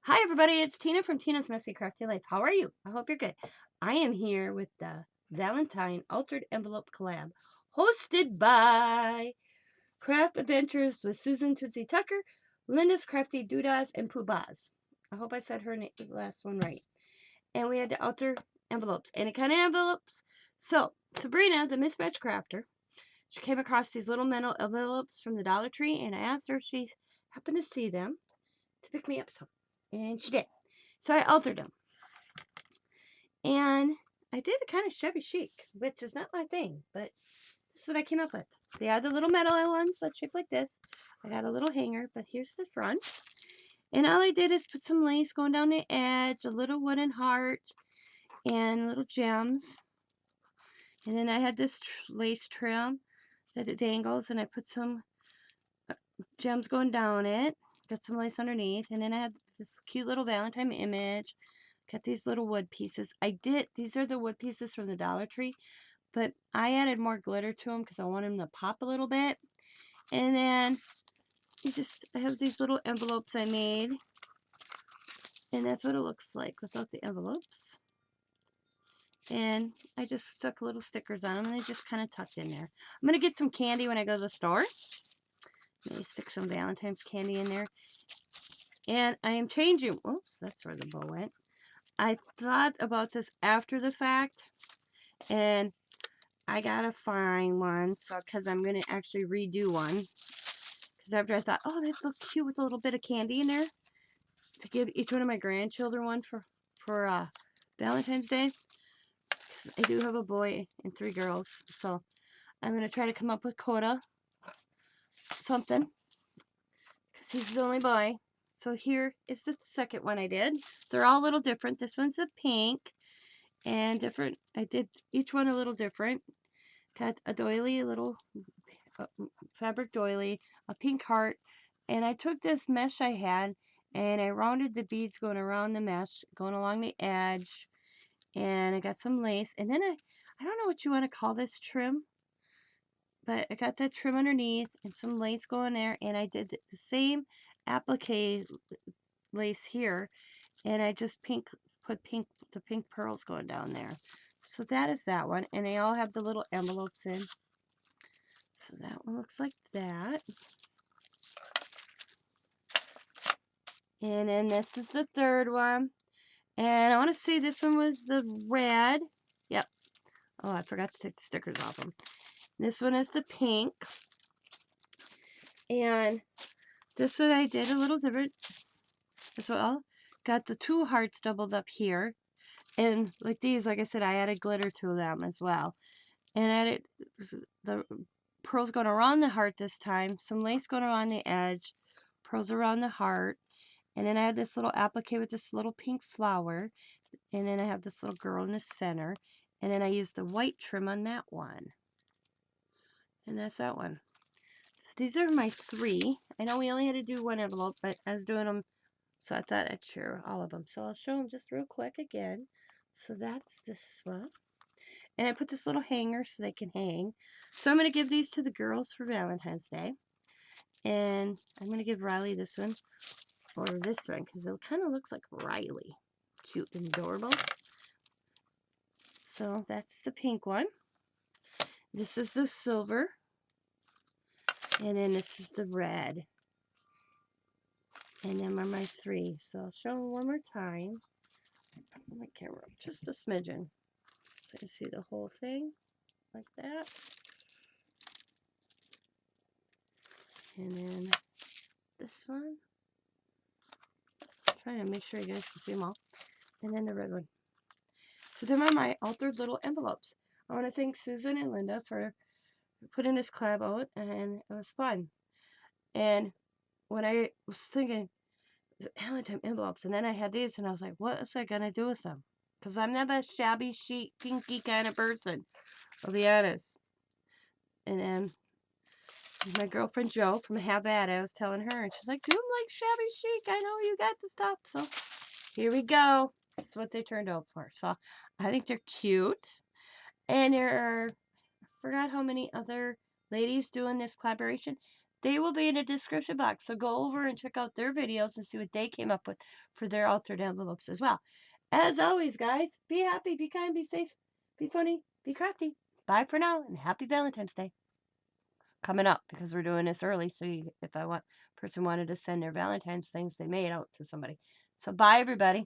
Hi everybody, it's Tina from Tina's Messy Crafty Life. How are you? I hope you're good. I am here with the Valentine Altered Envelope Collab, hosted by Craft Adventures with Susan Tootsie Tucker, Lynda's Crafty Doodas, and Poopas. I hope I said her last one right. And we had to alter envelopes. Any kind of envelopes. So, Sabrina, the Mismatched crafter, she came across these little metal envelopes from the Dollar Tree, and I asked her if she happened to see them to pick me up some. And she did. So I altered them. And I did a kind of shabby chic, which is not my thing, but this is what I came up with. They are the little metal ones that shape like this. I got a little hanger, but here's the front. And all I did is put some lace going down the edge, a little wooden heart, and little gems. And then I had this lace trim that it dangles, and I put some gems going down it. Got some lace underneath, and then I had this cute little Valentine image. Got these little wood pieces. These are the wood pieces from the Dollar Tree, but I added more glitter to them because I want them to pop a little bit. And then I have these little envelopes I made, and that's what it looks like without the envelopes. And I just stuck little stickers on them, and they just kind of tucked in there. I'm going to get some candy when I go to the store. Maybe stick some Valentine's candy in there. And I am changing. Oops, that's where the bow went. I thought about this after the fact, and I gotta find one, so because I'm gonna actually redo one. Because after I thought, oh, that'd look cute with a little bit of candy in there to give each one of my grandchildren one for Valentine's Day. I do have a boy and 3 girls, so I'm gonna try to come up with Coda something because he's the only boy. So here is the second one I did. They're all a little different. This one's a pink and different. I did each one a little different. Got a doily, a little fabric doily, a pink heart, and I took this mesh I had and I rounded the beads going around the mesh, going along the edge, and I got some lace, and then I don't know what you want to call this trim, but I got that trim underneath and some lace going there, and I did the same applique lace here, and I just put the pink pearls going down there. So that is that one, and they all have the little envelopes in. So that one looks like that. And then this is the third one. And I want to say this one was the red. Yep. Oh, I forgot to take the stickers off them. This one is the pink. And this one I did a little different as well. Got the 2 hearts doubled up here. And like these, like I said, I added glitter to them as well. And added the pearls going around the heart this time. Some lace going around the edge. Pearls around the heart. And then I had this little applique with this little pink flower. And then I have this little girl in the center. And then I used the white trim on that one. And that's that one. So these are my 3. I know we only had to do 1 envelope, but I was doing them, so I thought I'd share all of them. So I'll show them just real quick again. So that's this one. And I put this little hanger so they can hang. So I'm going to give these to the girls for Valentine's Day. And I'm going to give Riley this one or this one because it kind of looks like Riley. Cute and adorable. So that's the pink one. This is the silver. And then this is the red. And then are my 3. So I'll show them one more time. Put my camera up just a smidgen. So you see the whole thing like that. And then this one. Trying to make sure you guys can see them all. And then the red one. So them are my altered little envelopes. I want to thank Susan and Lynda for putting this collab out, and it was fun. And when I was thinking Valentine envelopes, and then I had these, and I was like, what was I gonna do with them? Because I'm not a shabby chic pinky kind of person, I'll be honest. And then my girlfriend Jo from Have At It, I was telling her, and she's like, do them like shabby chic. I know you got the stuff. So here we go. That's what they turned out for. So I think they're cute. And there are, I forgot how many other ladies doing this collaboration. They will be in the description box. So go over and check out their videos and see what they came up with for their altered envelopes as well. As always, guys, be happy, be kind, be safe, be funny, be crafty. Bye for now, and happy Valentine's Day. Coming up, because we're doing this early, so if person wanted to send their Valentine's things they made out to somebody. So bye, everybody.